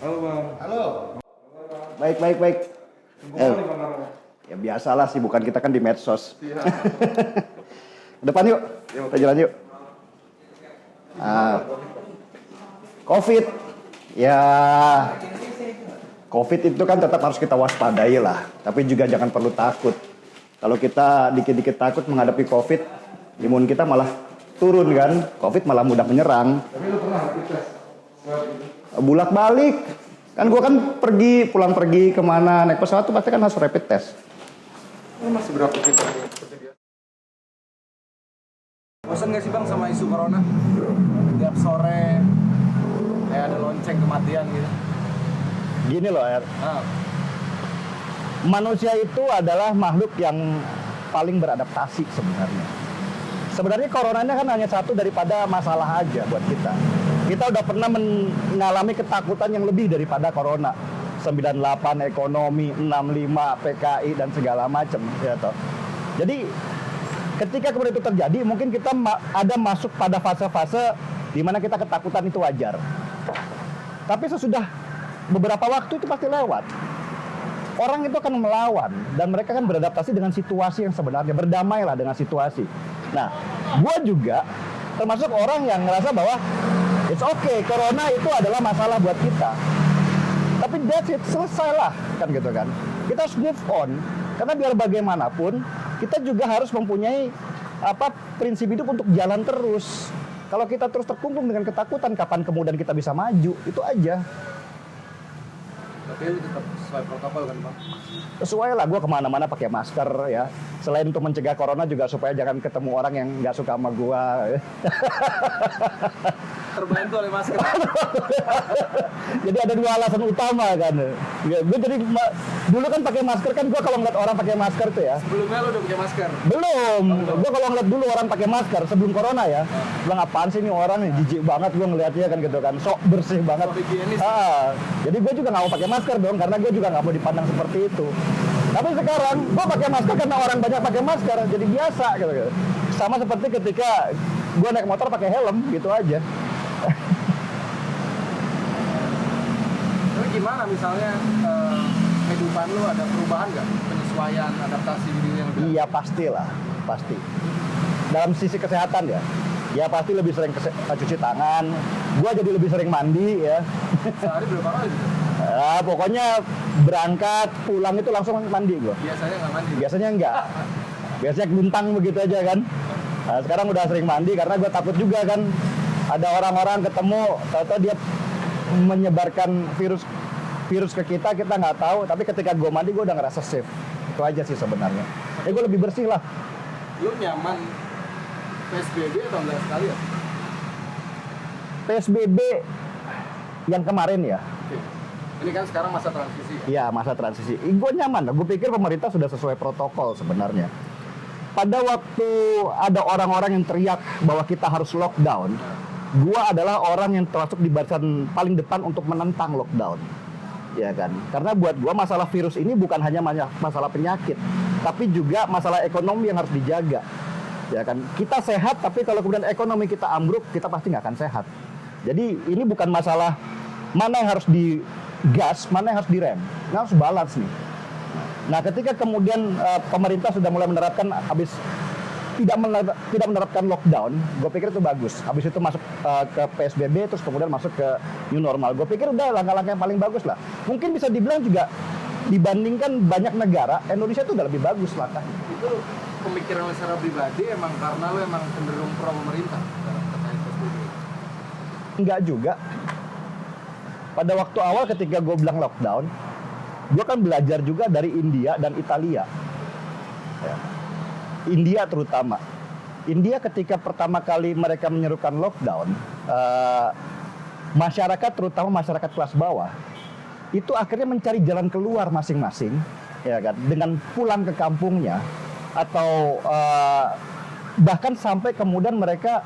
Halo Bang. Halo. Baik. Ya biasalah sih, bukan kita kan di medsos. Iya. Depan yuk, kita jalan yuk. COVID, ya COVID itu kan tetap harus kita waspadai lah. Tapi juga jangan perlu takut. Kalau kita dikit-dikit takut menghadapi COVID, imun kita malah turun kan. COVID malah mudah menyerang. Tapi lu pernah rapid test? Bulak balik. Kan gue kan pulang pergi kemana, naik pesawat tuh pasti kan harus rapid test. Lu masih berapa kita seperti dia? Bosan gak sih Bang sama isu corona? Tiap sore kayak ada lonceng kematian gitu. Gini loh, Er. Nah, Manusia itu adalah makhluk yang paling beradaptasi sebenarnya. Sebenarnya corona ini kan hanya satu daripada masalah aja buat kita. Kita udah pernah mengalami ketakutan yang lebih daripada corona. 98 ekonomi, 65 PKI dan segala macam, ya toh. Jadi ketika kemudian itu terjadi, mungkin kita ada masuk pada fase-fase di mana kita ketakutan itu wajar. Tapi sesudah beberapa waktu itu pasti lewat. Orang itu akan melawan dan mereka kan beradaptasi dengan situasi yang sebenarnya, berdamailah dengan situasi. Nah, gua juga termasuk orang yang ngerasa bahwa it's okay, corona itu adalah masalah buat kita. Tapi that's it, selesailah, kan gitu kan. Kita harus move on, karena biar bagaimanapun, kita juga harus mempunyai prinsip hidup untuk jalan terus. Kalau kita terus terkungkung dengan ketakutan, kapan kemudian kita bisa maju, itu aja. tapi lu tetap sesuai protokol kan Bang? Sesuai lah, gue kemana-mana pakai masker ya. Selain untuk mencegah corona juga supaya jangan ketemu orang yang nggak suka sama gue. Terbantu oleh masker. Jadi ada dua alasan utama kan. Ya, gue jadi dulu kan pakai masker kan, gue kalau ngeliat orang pakai masker tuh ya. Sebelumnya lu udah pakai masker? Belum. Gue kalau ngeliat dulu orang pakai masker sebelum corona ya, bilang apaan sih ini orang nih, jijik banget gue ngeliatnya kan gitu kan, sok bersih banget. Sok higienis. Jadi gue juga nggak mau pakai masker dong, karena gue juga nggak mau dipandang seperti itu. Tapi sekarang gue pakai masker karena orang banyak pakai masker, jadi biasa gitu. Sama seperti ketika gue naik motor pakai helm gitu aja. Tapi gimana misalnya kehidupan lu ada perubahan nggak? Penyesuaian, adaptasi diri yang lebih? Iya pastilah, pasti. Dalam sisi kesehatan ya, ya pasti lebih sering cuci tangan. Gua jadi lebih sering mandi ya. Sehari berapa kali gitu? Pokoknya berangkat pulang itu langsung mandi gua. Biasanya nggak mandi? Biasanya enggak. Biasanya geluntang begitu aja kan. Nah, sekarang udah sering mandi karena gue takut juga kan ada orang-orang ketemu, tahu-tahu dia menyebarkan virus ke kita nggak tahu. Tapi ketika gue mandi gue udah ngerasa safe. Itu aja sih sebenarnya. Gue lebih bersih lah. Lu nyaman PSBB atau enggak sekali ya? PSBB yang kemarin ya. Oke. Ini kan sekarang masa transisi. Iya, masa transisi. Gue nyaman. Gue pikir pemerintah sudah sesuai protokol sebenarnya. Pada waktu ada orang-orang yang teriak bahwa kita harus lockdown, gue adalah orang yang termasuk di barisan paling depan untuk menentang lockdown. Ya kan? Karena buat gue masalah virus ini bukan hanya masalah penyakit, tapi juga masalah ekonomi yang harus dijaga. Ya kan? Kita sehat, tapi kalau kemudian ekonomi kita ambruk, kita pasti nggak akan sehat. Jadi ini bukan masalah mana yang harus digas, mana yang harus direm. Nah, harus balance nih. Nah, ketika kemudian pemerintah sudah mulai menerapkan, tidak menerapkan lockdown, gue pikir itu bagus. Habis itu masuk ke PSBB, terus kemudian masuk ke new normal. Gue pikir udah langkah-langkah yang paling bagus lah. Mungkin bisa dibilang juga dibandingkan banyak negara, Indonesia itu udah lebih bagus langkahnya. Itu pemikiran secara pribadi emang karena lu emang cenderung pro pemerintah dalam terkait PSBB? Enggak juga. Pada waktu awal ketika gue bilang lockdown, gue kan belajar juga dari India dan Italia. Ya. India terutama. India ketika pertama kali mereka menyerukan lockdown, masyarakat terutama masyarakat kelas bawah, itu akhirnya mencari jalan keluar masing-masing, ya kan, dengan pulang ke kampungnya atau bahkan sampai kemudian mereka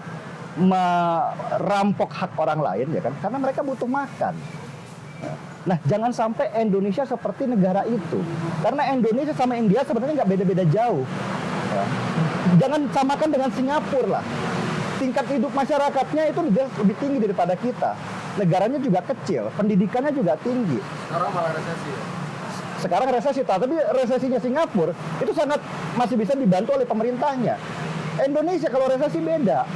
merampok hak orang lain, ya kan, karena mereka butuh makan. Nah, jangan sampai Indonesia seperti negara itu, karena Indonesia sama India sebenarnya nggak beda-beda jauh. Ya. Jangan samakan dengan Singapura lah. Tingkat hidup masyarakatnya itu lebih tinggi daripada kita. negaranya juga kecil, pendidikannya juga tinggi. Sekarang malah resesi ya. Sekarang resesi, tapi resesinya Singapura itu sangat masih bisa dibantu oleh pemerintahnya. Indonesia kalau resesi beda.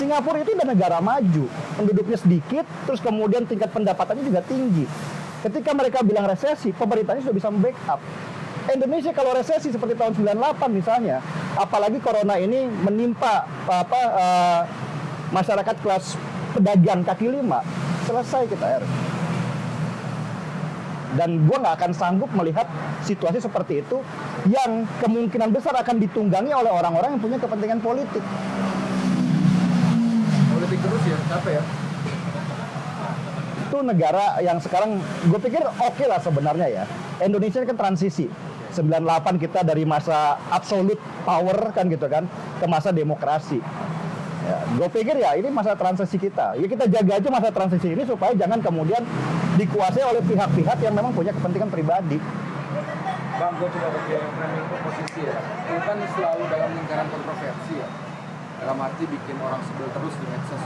Singapura itu udah negara maju, penduduknya sedikit, terus kemudian tingkat pendapatannya juga tinggi. Ketika mereka bilang resesi, pemerintahnya sudah bisa membackup. Indonesia kalau resesi seperti tahun 98 misalnya, apalagi corona ini menimpa masyarakat kelas pedagang kaki lima, selesai kita. Dan gue nggak akan sanggup melihat situasi seperti itu yang kemungkinan besar akan ditunggangi oleh orang-orang yang punya kepentingan politik. Politik terus ya, capek ya. Itu negara yang sekarang gue pikir oke lah sebenarnya ya. Indonesia kan transisi. 98 kita dari masa absolute power kan gitu kan ke masa demokrasi. Ya, gue pikir ya ini masa transisi kita. Ya kita jaga aja masa transisi ini supaya jangan kemudian dikuasai oleh pihak-pihak yang memang punya kepentingan pribadi. Bang, gue coba pakai framing posisi ya. Itu kan selalu dalam lingkaran kontroversi ya. Dalam arti bikin orang sebel terus di medsos.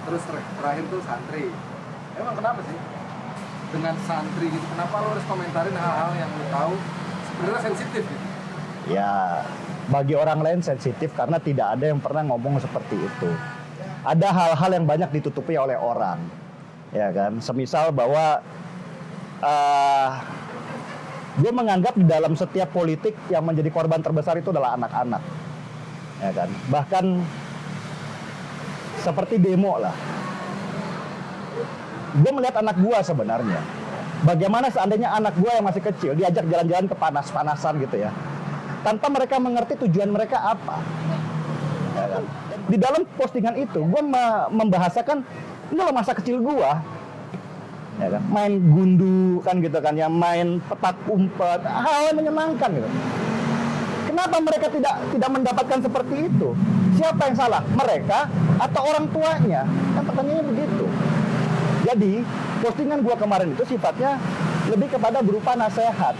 Terus terakhir tuh santri. Emang kenapa sih? Dengan santri gitu, kenapa lo harus komentarin hal-hal yang lo tahu sebenarnya sensitif gitu? Ya, bagi orang lain sensitif karena tidak ada yang pernah ngomong seperti itu. Ada hal-hal yang banyak ditutupi oleh orang, ya kan? Semisal bahwa gue menganggap di dalam setiap politik yang menjadi korban terbesar itu adalah anak-anak, ya kan? Bahkan seperti demo lah. Gue melihat anak gue sebenarnya. Bagaimana seandainya anak gue yang masih kecil diajak jalan-jalan ke panas-panasan gitu ya, tanpa mereka mengerti tujuan mereka apa. Ya kan? Di dalam postingan itu gue membahasakan ini loh masa kecil gue, ya kan? Main gundu kan gitu kan ya, main petak umpet, hal yang menyenangkan gitu. Kenapa mereka tidak mendapatkan seperti itu? Siapa yang salah? Mereka atau orang tuanya? Kan pertanyaannya begitu. Jadi postingan gue kemarin itu sifatnya lebih kepada berupa nasihat.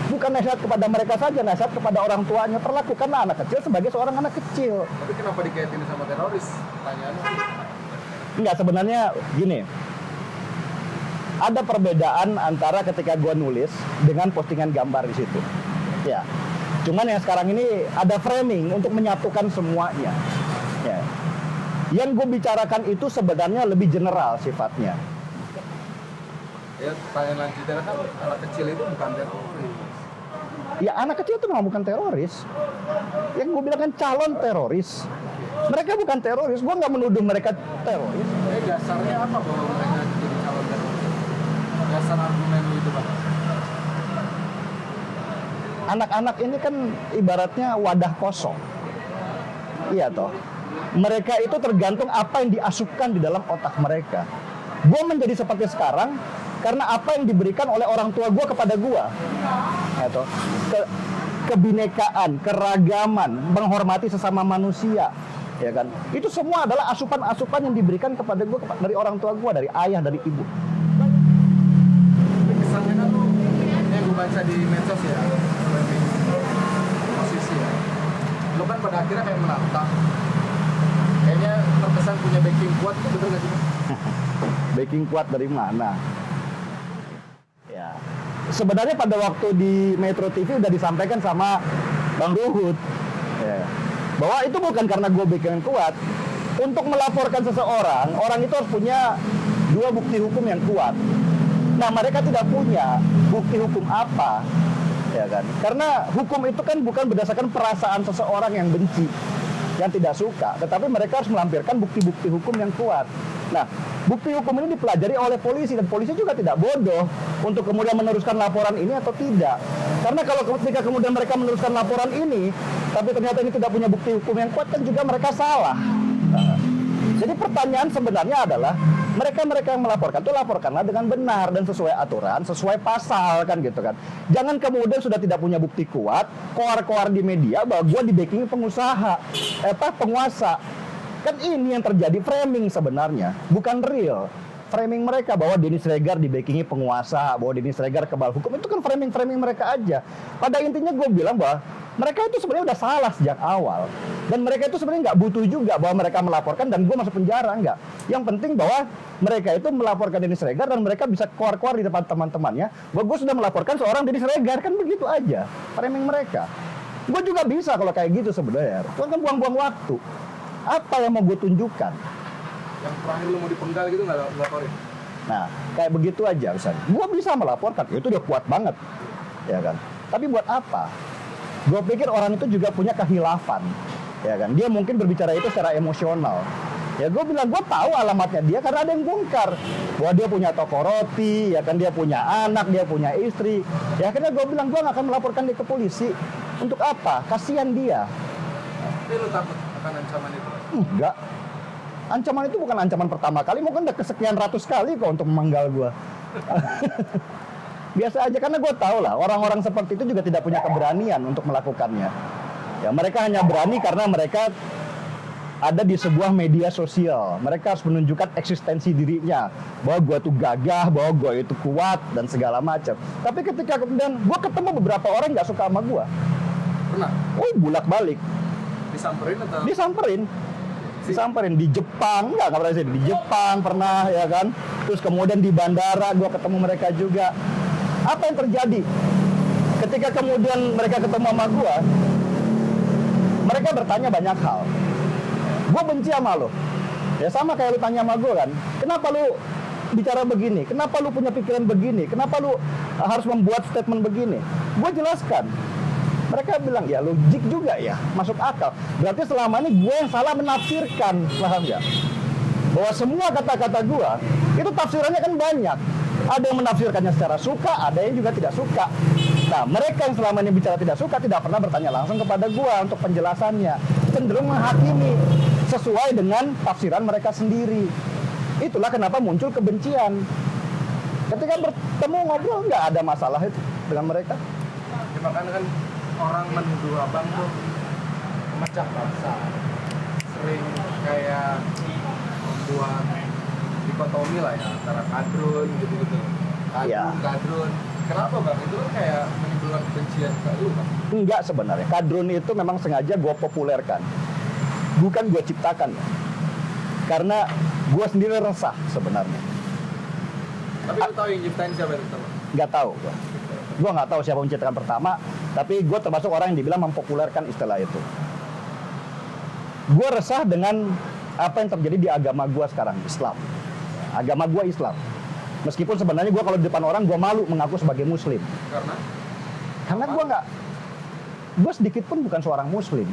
Bukan nasihat kepada mereka saja, nasihat kepada orang tuanya. Perlakukanlah anak kecil sebagai seorang anak kecil. Tapi kenapa dikaitin sama teroris? Pertanyaannya. Enggak, sebenarnya gini. Ada perbedaan antara ketika gue nulis dengan postingan gambar di situ. Ya. Cuman yang sekarang ini ada framing untuk menyatukan semuanya. Ya. Yang gue bicarakan itu sebenarnya lebih general sifatnya. Ya, pertanyaan lanjutannya kan anak kecil itu bukan teroris. Ya anak kecil itu memang bukan teroris. Yang gue bilang kan calon teroris. Mereka bukan teroris. Gue nggak menuduh mereka teroris. Dasarnya apa bahwa mereka jadi calon teroris? Dasar argumen lu itu, Bang? Anak-anak ini kan ibaratnya wadah kosong. Iya toh. Mereka itu tergantung apa yang diasupkan di dalam otak mereka. Gue menjadi seperti sekarang karena apa yang diberikan oleh orang tua gue kepada gue. Ya toh. Kebinekaan, keragaman, menghormati sesama manusia, ya kan? Itu semua adalah asupan-asupan yang diberikan kepada gue dari orang tua gue, dari ayah, dari ibu. Tapi kesannya kan lu, yang gue baca di medsos ya, posisi ya, lu kan pada akhirnya kayak menantang. Kayaknya terkesan punya backing kuat, itu betul gak sih? Backing kuat dari mana? Ya, sebenarnya pada waktu di Metro TV udah disampaikan sama Bang Ruhut, ya, bahwa itu bukan karena gue backing kuat. Untuk melaporkan seseorang, orang itu harus punya dua bukti hukum yang kuat. Nah, mereka tidak punya bukti hukum apa, ya kan? Karena hukum itu kan bukan berdasarkan perasaan seseorang yang benci, yang tidak suka, tetapi mereka harus melampirkan bukti-bukti hukum yang kuat. Nah, bukti hukum ini dipelajari oleh polisi, dan polisi juga tidak bodoh untuk kemudian meneruskan laporan ini atau tidak. Karena kalau ketika kemudian mereka meneruskan laporan ini, tapi ternyata ini tidak punya bukti hukum yang kuat, kan juga mereka salah. Nah, jadi pertanyaan sebenarnya adalah mereka yang melaporkan itu laporkanlah dengan benar dan sesuai aturan, sesuai pasal kan gitu kan. Jangan kemudian sudah tidak punya bukti kuat, koar-koar di media bahwa gue di backing penguasa. Kan ini yang terjadi, framing sebenarnya, bukan real. Framing mereka bahwa Denny Sregar di backingi penguasa, bahwa Denny Sregar kebal hukum, itu kan framing mereka aja. Pada intinya gue bilang bahwa Mereka itu sebenarnya udah salah sejak awal. Dan mereka itu sebenarnya nggak butuh juga bahwa mereka melaporkan dan gue masuk penjara, nggak. Yang penting bahwa mereka itu melaporkan Denny Siregar dan mereka bisa keluar-keluar di depan teman-temannya bahwa gue sudah melaporkan seorang Denny Siregar, kan begitu aja framing mereka. Gue juga bisa kalau kayak gitu sebenarnya, cuma kan buang-buang waktu. Apa yang mau gue tunjukkan? Yang terakhir lu mau dipenggal gitu nggak laporin? Nah, kayak begitu aja misalnya. Gue bisa melaporkan, itu dia kuat banget, ya kan. Tapi buat apa? Gue pikir orang itu juga punya kehilafan, ya kan. Dia mungkin berbicara itu secara emosional. Ya gue bilang, gue tahu alamatnya dia karena ada yang bongkar bahwa dia punya toko roti, ya kan, dia punya anak, dia punya istri. Ya akhirnya gue bilang, gue nggak akan melaporkan dia ke polisi. Untuk apa? Kasihan dia. Tapi lu takut akan ancaman itu? Enggak. Ancaman itu bukan ancaman pertama kali, mungkin udah kesekian ratus kali kok untuk memenggal gue. Biasa aja, karena gue tahu lah orang-orang seperti itu juga tidak punya keberanian untuk melakukannya. Ya mereka hanya berani karena mereka ada di sebuah media sosial. Mereka harus menunjukkan eksistensi dirinya, bahwa gue tuh gagah, bahwa gue itu kuat dan segala macam. Tapi ketika kemudian gue ketemu beberapa orang nggak suka sama gue, Pernah? bulak-balik Disamperin atau? disamperin di Jepang, nggak pernah sih, di Jepang pernah, ya kan. Terus kemudian di bandara gue ketemu mereka juga. Apa yang terjadi ketika kemudian mereka ketemu sama gue? Mereka bertanya banyak hal. Gue benci sama lo. Ya sama kayak lu tanya sama gue kan, kenapa lu bicara begini? Kenapa lu punya pikiran begini? Kenapa lu harus membuat statement begini? Gue jelaskan. Mereka bilang, ya logik juga ya, masuk akal. Berarti selama ini gue yang salah menafsirkan, paham nggak? Bahwa semua kata-kata gue, itu tafsirannya kan banyak. Ada yang menafsirkannya secara suka, ada yang juga tidak suka. Nah, mereka yang selama ini bicara tidak suka, tidak pernah bertanya langsung kepada gue untuk penjelasannya. Cenderung menghakimi sesuai dengan tafsiran mereka sendiri. Itulah kenapa muncul kebencian. Ketika bertemu ngobrol, nggak ada masalah itu dengan mereka. Ya, makanya kan orang menuduh abang tuh memecah bangsa, sering kayak membuat dikotomi lah ya antara kadrun gitu-gitu. Iya. Kadrun. Kenapa bang? Itu kan kayak menimbulkan kebencian ke lu bang? Enggak sebenarnya. Kadrun itu memang sengaja gue populerkan, bukan gue ciptakan. Karena gue sendiri resah sebenarnya. Tapi lu tahu yang nyiptain siapa itu? Nggak tahu. Gue nggak tahu siapa menciptakan pertama, tapi gue termasuk orang yang dibilang mempopulerkan istilah itu. Gue resah dengan apa yang terjadi di agama gue sekarang, Islam. Agama gue Islam. Meskipun sebenarnya gue kalau di depan orang gue malu mengaku sebagai Muslim. Karena gue sedikit pun bukan seorang Muslim.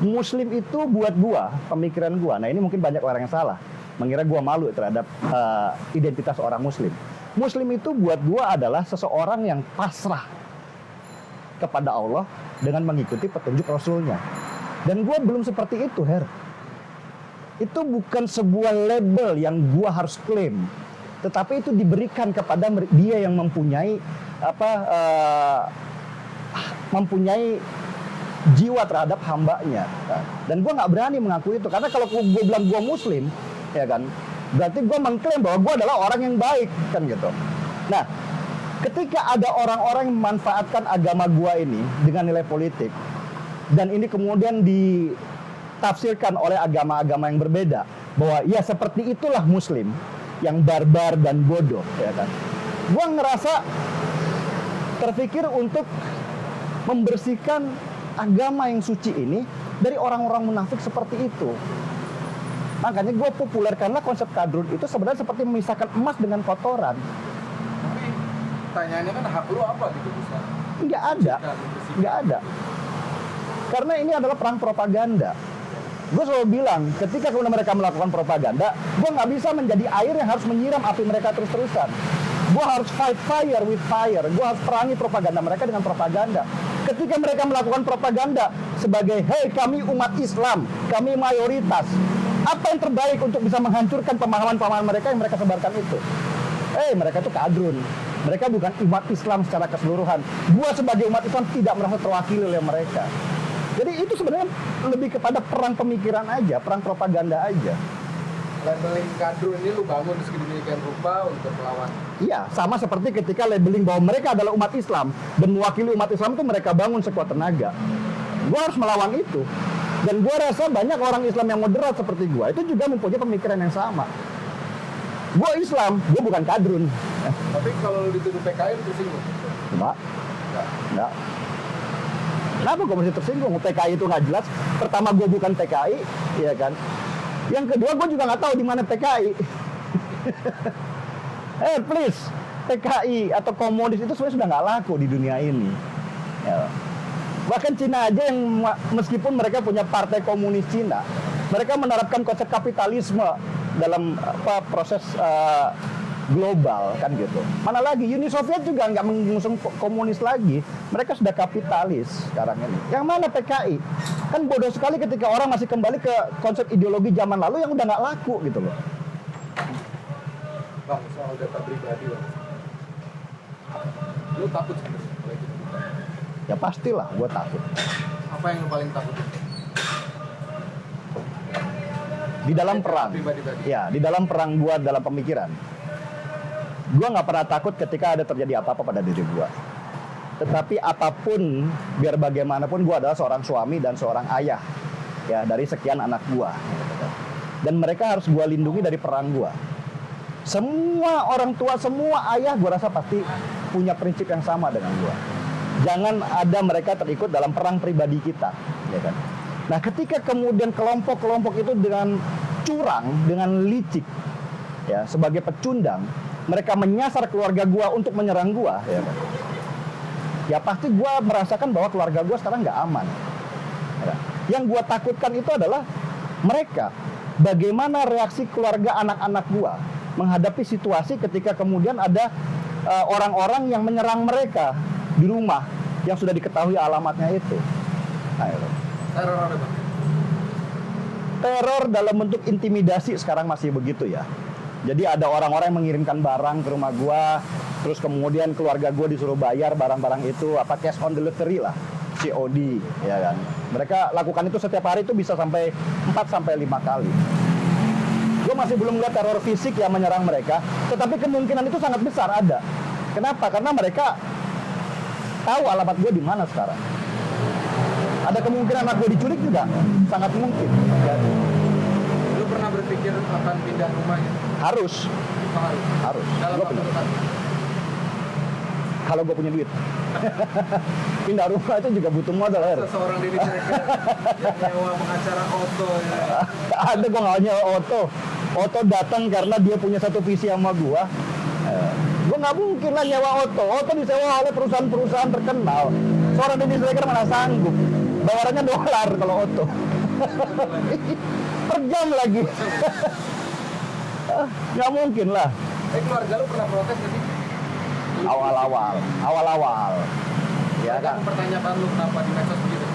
Muslim itu buat gue, pemikiran gue. Nah ini mungkin banyak orang yang salah, mengira gue malu terhadap identitas orang Muslim. Muslim itu buat gue adalah seseorang yang pasrah kepada Allah dengan mengikuti petunjuk Rasulnya. Dan gue belum seperti itu, Her. Itu bukan sebuah label yang gue harus klaim, tetapi itu diberikan kepada dia yang mempunyai mempunyai jiwa terhadap hambanya. Dan gue nggak berani mengakui itu, karena kalau gue bilang gue Muslim, ya kan, berarti gue mengklaim bahwa gue adalah orang yang baik, kan gitu. Nah, ketika ada orang-orang yang memanfaatkan agama gue ini dengan nilai politik, dan ini kemudian ditafsirkan oleh agama-agama yang berbeda, bahwa ya seperti itulah Muslim yang barbar dan bodoh, ya kan. Gue ngerasa terpikir untuk membersihkan agama yang suci ini dari orang-orang munafik seperti itu. Makanya gue populerkanlah konsep kadrun itu sebenarnya seperti memisahkan emas dengan kotoran. Tapi pertanyaannya kan hak lu apa gitu bisa? Nggak ada. Karena ini adalah perang propaganda. Gue selalu bilang, ketika kemudian mereka melakukan propaganda, gue nggak bisa menjadi air yang harus menyiram api mereka terus-terusan. Gue harus fight fire with fire. Gue harus perangi propaganda mereka dengan propaganda. Ketika mereka melakukan propaganda sebagai, hey kami umat Islam, kami mayoritas, apa yang terbaik untuk bisa menghancurkan pemahaman-pemahaman mereka yang mereka sebarkan itu? Mereka itu kadrun. Mereka bukan umat Islam secara keseluruhan. Gue sebagai umat Islam tidak merasa terwakili oleh mereka. Jadi itu sebenarnya lebih kepada perang pemikiran aja, perang propaganda aja. labeling kadrun ini lu bangun sedemikian rupa untuk melawan. Iya, sama seperti ketika labeling bahwa mereka adalah umat Islam dan mewakili umat Islam itu mereka bangun sekuat tenaga. Gue harus melawan itu. Dan gue rasa banyak orang Islam yang moderat seperti gue itu juga mempunyai pemikiran yang sama. Gue Islam, gue bukan kadrun. Tapi kalau lu dituduh PKI lu tersinggung? Enggak. Kenapa gue mesti tersinggung? PKI itu nggak jelas. Pertama gue bukan PKI, ya kan. Yang kedua gue juga nggak tahu di mana PKI. Please, PKI atau komunis itu sebenarnya sudah nggak laku di dunia ini. Ya. Bahkan Cina aja yang meskipun mereka punya partai komunis Cina, mereka menerapkan konsep kapitalisme dalam proses global kan gitu. Mana lagi Uni Soviet juga nggak mengusung komunis lagi, mereka sudah kapitalis sekarang ini. Yang mana PKI? Kan bodoh sekali ketika orang masih kembali ke konsep ideologi zaman lalu yang udah nggak laku gitu loh. Bang, soal data pribadi bang, lu takut sebenarnya kalau itu? Ya pastilah, gue takut. Apa yang lu paling takut? Di dalam perang, ya di dalam perang gue dalam pemikiran, gue nggak pernah takut ketika ada terjadi apa-apa pada diri gue. Tetapi apapun, biar bagaimanapun gue adalah seorang suami dan seorang ayah, ya dari sekian anak gue. Dan mereka harus gue lindungi dari perang gue. Semua orang tua, semua ayah gue rasa pasti punya prinsip yang sama dengan gue. Jangan ada mereka terikut dalam perang pribadi kita, ya kan? Nah, ketika kemudian kelompok-kelompok itu dengan curang, dengan licik, ya sebagai pecundang, mereka menyasar keluarga gua untuk menyerang gua, ya kan? Ya pasti gua merasakan bahwa keluarga gua sekarang nggak aman. Ya. Yang gua takutkan itu adalah mereka, bagaimana reaksi keluarga anak-anak gua menghadapi situasi ketika kemudian ada orang-orang yang menyerang mereka di rumah yang sudah diketahui alamatnya itu. Nah, itu. Teror apa bang? Teror dalam bentuk intimidasi sekarang masih begitu ya. Jadi ada orang-orang yang mengirimkan barang ke rumah gua, terus kemudian keluarga gua disuruh bayar barang-barang itu, cash on delivery lah, COD, ya kan. Mereka lakukan itu setiap hari itu bisa sampai 4 sampai 5 kali. Gua masih belum lihat teror fisik yang menyerang mereka, tetapi kemungkinan itu sangat besar ada. Kenapa? Karena mereka tahu alamat gua di mana sekarang. Ada kemungkinan anak gue diculik juga, sangat mungkin. Ya. Lu pernah berpikir akan pindah rumahnya? Harus. Harus. Dalam Gua waktu dekat? Kalau gue punya duit. Pindah rumah itu juga butuh modal. Seseorang Denny Siregar yang nyewa pengacara Otto ya. Ada gue nggak nyewa Otto. Otto datang karena dia punya satu visi sama gue. Gue nggak mungkin lah nyewa Otto. Otto disewa oleh perusahaan-perusahaan terkenal. Seorang Denny Siregar mana sanggup. Bayarannya dolar kalau Otto. Per jam lagi. Nggak mungkin lah. Keluarga lu pernah protes nggak sih? Awal-awal. Ya kan? Mempertanyakan lu kenapa di medsos begitu?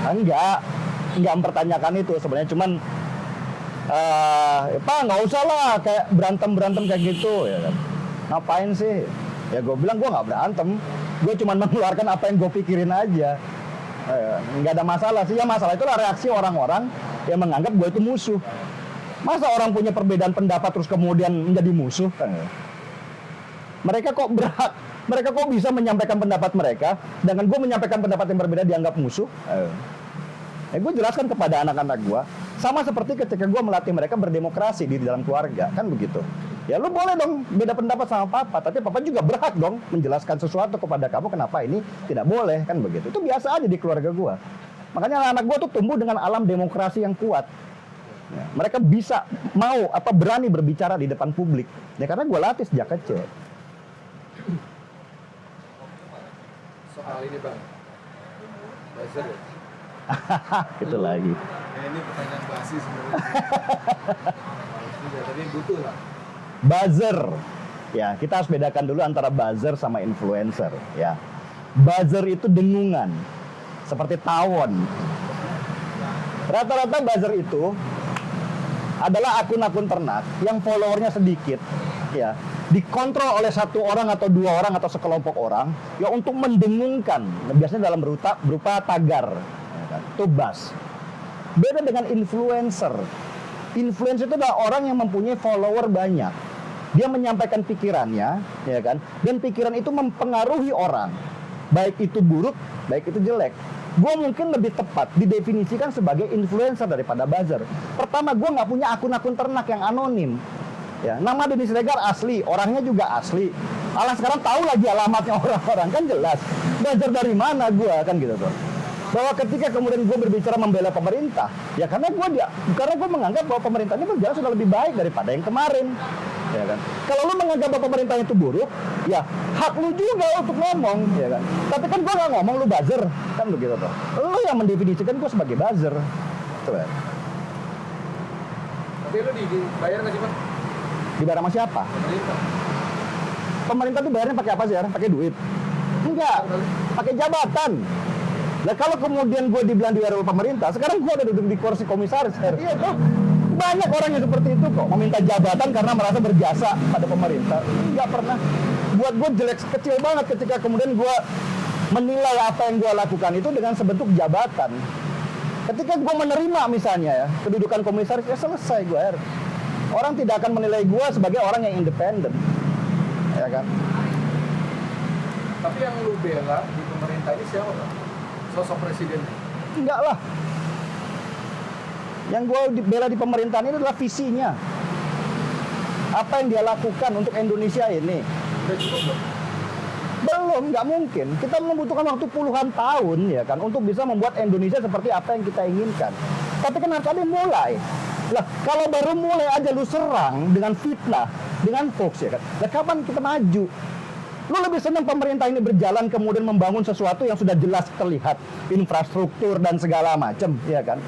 Enggak mempertanyakan itu sebenarnya, cuman Pak nggak usah lah kayak berantem kayak gitu ya kan. Ngapain sih? Ya gue bilang gue nggak berantem, gue cuma mengeluarkan apa yang gue pikirin aja. Nggak ada masalah sih, ya masalah itulah reaksi orang-orang yang menganggap gue itu musuh. Masa orang punya perbedaan pendapat terus kemudian menjadi musuh kan? Mereka kok bisa menyampaikan pendapat mereka, dengan gue menyampaikan pendapat yang berbeda dianggap musuh. Gue jelaskan kepada anak-anak gue, sama seperti ketika gue melatih mereka berdemokrasi di dalam keluarga, kan begitu. Ya lu boleh dong beda pendapat sama papa, tapi papa juga berhak dong menjelaskan sesuatu kepada kamu kenapa ini tidak boleh, kan begitu. Itu biasa aja di keluarga gue. Makanya anak-anak gue tuh tumbuh dengan alam demokrasi yang kuat. Ya, mereka bisa berani berbicara di depan publik. Ya karena gue latih sejak kecil. Soal ini bang, buzzer ya? Itu lagi. Ini pertanyaan basi sebenarnya. Tapi butuh lah. Buzzer. Ya, kita harus bedakan dulu antara buzzer sama influencer, ya. Buzzer itu dengungan. Seperti tawon. Rata-rata buzzer itu adalah akun-akun ternak yang followernya sedikit, ya. Dikontrol oleh satu orang atau dua orang atau sekelompok orang, ya untuk mendengungkan. Biasanya dalam berupa tagar, ya kan? Itu buzz. Beda dengan influencer. Influencer itu adalah orang yang mempunyai follower banyak. Dia menyampaikan pikirannya, ya kan? Dan pikiran itu mempengaruhi orang. Baik itu buruk, baik itu jelek. Gue mungkin lebih tepat didefinisikan sebagai influencer daripada buzzer. Pertama, gue nggak punya akun-akun ternak yang anonim. Ya, nama Denny Siregar asli, orangnya juga asli. Alah sekarang tahu lagi alamatnya orang-orang, kan jelas. Buzzer dari mana gue, kan gitu tuh. Bahwa ketika kemudian gue berbicara membela pemerintah, ya karena gue menganggap bahwa pemerintah ini berjalan sudah lebih baik daripada yang kemarin, ya kan. Kalau lu menganggap bahwa pemerintah itu buruk, ya hak lu juga untuk ngomong, ya kan. Tapi kan gue nggak ngomong lu buzzer, kan begitu tuh. Lu yang mendefinisikan gue sebagai buzzer, tuh. Tapi lu dibayar nggak sih Bang? Dibayar sama siapa? Pemerintah. Pemerintah tuh bayarnya pakai apa sih? Pakai duit? Enggak, pakai jabatan. Nah kalau kemudian gue dibilang dibayar oleh pemerintah, sekarang gue udah duduk di kursi komisaris. Iya tuh, banyak orang yang seperti itu kok, meminta jabatan karena merasa berjasa pada pemerintah. Nggak pernah. Buat gue jelek kecil banget ketika kemudian gue menilai apa yang gue lakukan itu dengan sebentuk jabatan. Ketika gue menerima misalnya ya, kedudukan komisaris, ya selesai gue. Orang tidak akan menilai gue sebagai orang yang independen. Ya kan? Tapi yang lu bela di pemerintah ini siapa Bang? Sosok presidennya? Enggak lah. Yang gue bela di pemerintahan ini adalah visinya. Apa yang dia lakukan untuk Indonesia ini. Udah cukup belum? Belum, nggak mungkin. Kita membutuhkan waktu puluhan tahun ya kan untuk bisa membuat Indonesia seperti apa yang kita inginkan. Tapi kan harus ada yang mulai. Lah, kalau baru mulai aja lu serang dengan fitnah, dengan hoax ya kan. Lah kapan kita maju? Lu lebih senang pemerintah ini berjalan kemudian membangun sesuatu yang sudah jelas terlihat, infrastruktur dan segala macam, ya kan?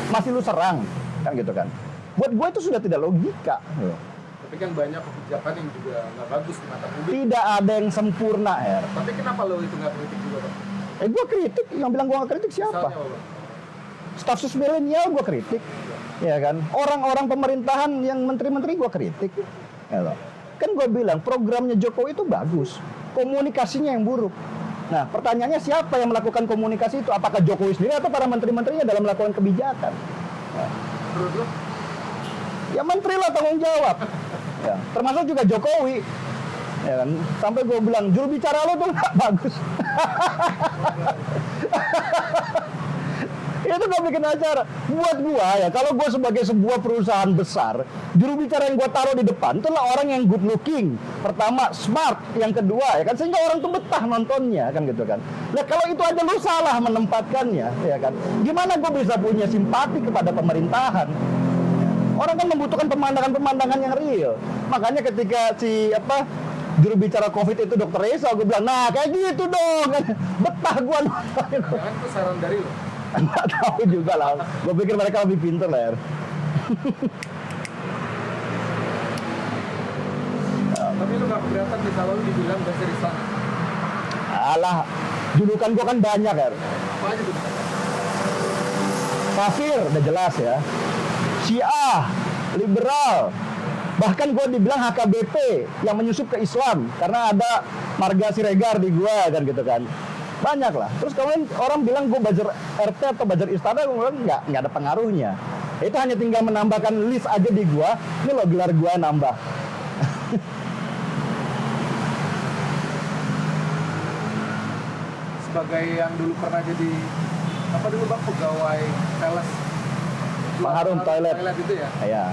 Masih lu serang, kan gitu kan? Buat gue itu sudah tidak logika. Tapi kan banyak kebijakan yang juga nggak bagus di mata publik. Tidak ada yang sempurna, Her. Tapi kenapa lo itu nggak kritik juga Bang? Gue kritik, yang bilang gue nggak kritik siapa? Misalnya apa Bang? Staf sus milenial gue kritik, ya kan? Orang-orang pemerintahan yang menteri-menteri gue kritik, ya loh. Kan gue bilang programnya Jokowi itu bagus, komunikasinya yang buruk. Nah pertanyaannya siapa yang melakukan komunikasi itu? Apakah Jokowi sendiri atau para menteri-menterinya dalam melakukan kebijakan? Nah, Menurut lo? ya menteri lah tanggung jawab. Ya, termasuk juga Jokowi. Ya kan? Sampai gue bilang juru bicara lo tuh nggak bagus. Itu gue bikin acara buat gue ya. Kalau gue sebagai sebuah perusahaan besar, juru bicara yang gue taruh di depan itu lah orang yang good looking. Pertama smart, yang kedua ya kan, sehingga orang tuh betah nontonnya kan gitu kan. Nah kalau itu aja lu salah menempatkannya ya kan, gimana gue bisa punya simpati kepada pemerintahan? Orang kan membutuhkan pemandangan-pemandangan yang real. Makanya ketika juru bicara COVID itu Dr. Reza, gue bilang, nah kayak gitu dong, betah gue nontonnya. Jangan itu saran dari lo. Nggak tahu juga lah. Gue pikir mereka lebih pintar lah ya. Tapi lu nggak keberatan nih kalau lu dibilang gak serius sana? Alah, julukan gue kan banyak ya. Apa aja tuh? Kafir, udah jelas ya. Syiah, liberal. Bahkan gue dibilang HKBP yang menyusup ke Islam karena ada marga Siregar di gue kan gitu kan. Banyak lah. Terus kemudian orang bilang gue buzzer RT atau buzzer istana, gue bilang nggak ada pengaruhnya. Itu hanya tinggal menambahkan list aja di gue. Ini lo gelar gue nambah. Sebagai yang dulu pernah jadi apa dulu Bang, pegawai sales Pengharum toilet. itu ya? Ya.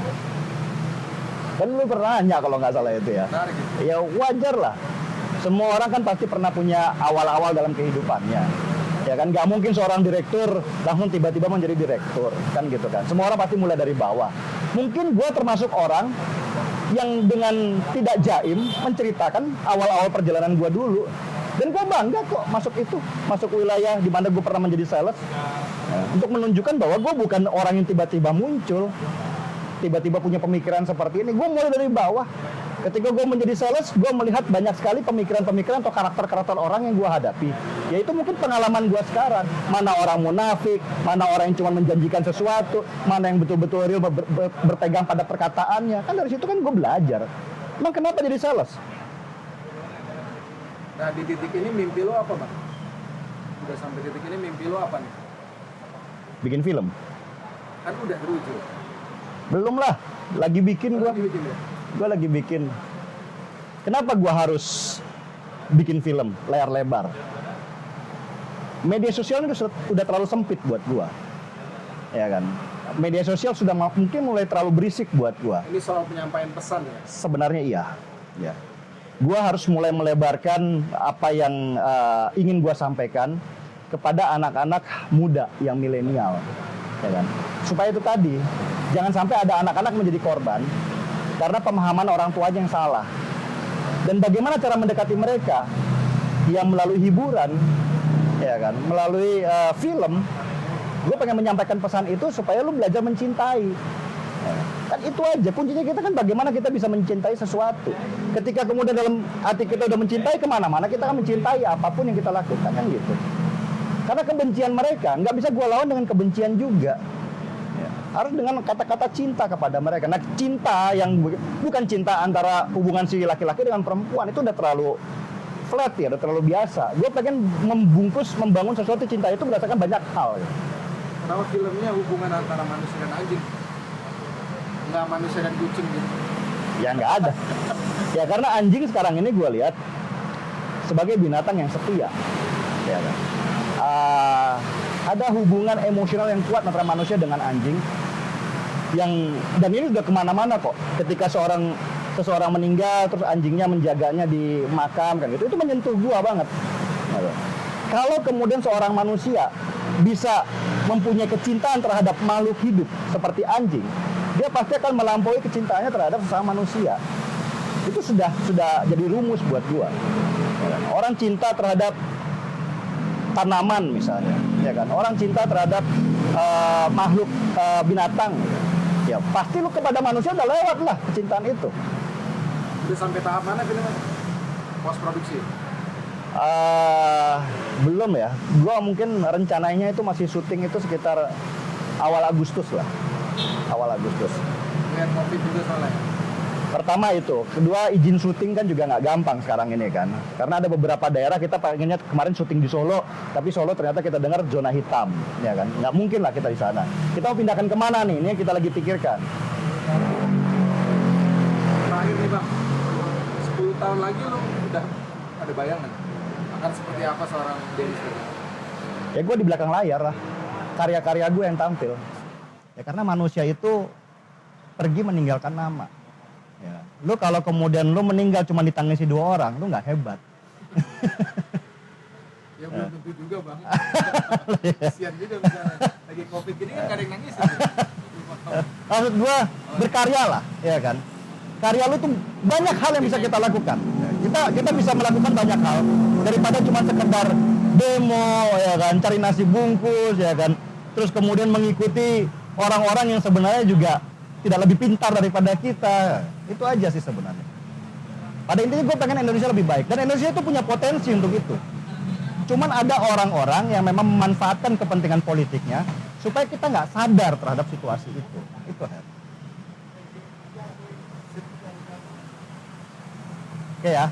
Kan lu pernah nanya kalau nggak salah itu ya. Menarik gitu. Ya wajar lah. Semua orang kan pasti pernah punya awal-awal dalam kehidupannya. Ya kan, nggak mungkin seorang direktur langsung tiba-tiba menjadi direktur, kan gitu kan. Semua orang pasti mulai dari bawah. Mungkin gue termasuk orang yang dengan tidak jaim menceritakan awal-awal perjalanan gue dulu. Dan gue bangga kok masuk wilayah di mana gue pernah menjadi sales. Untuk menunjukkan bahwa gue bukan orang yang tiba-tiba muncul, tiba-tiba punya pemikiran seperti ini. Gue mulai dari bawah. Ketika gue menjadi sales, gue melihat banyak sekali pemikiran-pemikiran atau karakter-karakter orang yang gue hadapi. Yaitu mungkin pengalaman gue sekarang. Mana orang munafik, mana orang yang cuma menjanjikan sesuatu, mana yang betul-betul real berpegang pada perkataannya. Kan dari situ kan gue belajar. Emang kenapa jadi sales? Nah di titik ini mimpi lo apa Bang? Udah sampai titik ini mimpi lo apa nih? Bikin film. Kan udah terwujud. Belum lah, lagi bikin gua. Lagi bikin ya? Gua lagi bikin. Kenapa gua harus bikin film layar lebar? Media sosial ini udah terlalu sempit buat gua. Ya kan? Media sosial sudah mungkin mulai terlalu berisik buat gua. Ini soal penyampaian pesan ya? Sebenarnya iya. Ya. Gua harus mulai melebarkan apa yang ingin gua sampaikan kepada anak-anak muda yang milenial. Ya kan? Supaya itu tadi, jangan sampai ada anak-anak menjadi korban karena pemahaman orang tuanya yang salah. Dan bagaimana cara mendekati mereka? Yang melalui hiburan, ya kan, melalui film. Gue pengen menyampaikan pesan itu supaya lu belajar mencintai. Ya, kan itu aja kuncinya, kita kan bagaimana kita bisa mencintai sesuatu. Ketika kemudian dalam hati kita udah mencintai, kemana-mana kita akan mencintai apapun yang kita lakukan, kan gitu. Karena kebencian mereka nggak bisa gue lawan dengan kebencian juga. Ya, harus dengan kata-kata cinta kepada mereka. Nah, cinta yang bukan cinta antara hubungan si laki-laki dengan perempuan, itu udah terlalu flat ya, udah terlalu biasa. Gue pengen membangun sesuatu cinta itu berdasarkan banyak hal. Ya. Kenapa filmnya hubungan antara manusia dan anjing? Nggak manusia dan kucing gitu? Ya nggak ada. Ya karena anjing sekarang ini gue lihat sebagai binatang yang setia. Ya kan? Ada hubungan emosional yang kuat antara manusia dengan anjing. Dan ini udah kemana-mana kok. Ketika seseorang meninggal, terus anjingnya menjaganya di makam kan gitu, itu menyentuh gua banget. Kalau kemudian seorang manusia bisa mempunyai kecintaan terhadap makhluk hidup seperti anjing, dia pasti akan melampaui kecintaannya terhadap sesama manusia. Itu sudah jadi rumus buat gua. Orang cinta terhadap tanaman misalnya, ya kan. Orang cinta terhadap makhluk binatang. Ya pasti lu kepada manusia udah lewat lah kecintaan itu. Udah sampai tahap mana filmnya? Pos produksi? Belum ya. Gua mungkin rencananya itu masih syuting itu sekitar awal Agustus lah. Awal Agustus. Lihat COVID juga soalnya. Pertama itu, kedua izin syuting kan juga nggak gampang sekarang ini kan. Karena ada beberapa daerah kita pengennya kemarin syuting di Solo, tapi Solo ternyata kita dengar zona hitam, ya kan. Nggak mungkin lah kita di sana. Kita mau pindahkan kemana nih? Ini yang kita lagi pikirkan. Terakhir nih Bang, 10 tahun lagi lo udah ada bayangan akan seperti apa seorang Denny Setiawan? Ya gue di belakang layar lah, karya-karya gue yang tampil. Ya karena manusia itu pergi meninggalkan nama. Ya. Lu kalau kemudian lu meninggal cuma ditangisi 2 orang, lu nggak hebat. Ya belum tentu juga Bang. Kasian juga misalnya lagi COVID gini kan gak ada yang nangis. Maksud gue berkarya lah, ya kan. Karya lu tuh banyak hal yang bisa kita lakukan. Kita bisa melakukan banyak hal daripada cuma sekedar demo, ya kan, cari nasi bungkus, ya kan. Terus kemudian mengikuti orang-orang yang sebenarnya juga tidak lebih pintar daripada kita. Itu aja sih sebenarnya. Pada intinya gue pengen Indonesia lebih baik. Dan Indonesia itu punya potensi untuk itu. Cuman ada orang-orang yang memang memanfaatkan kepentingan politiknya supaya kita nggak sadar terhadap situasi itu. Itu Her. Oke ya.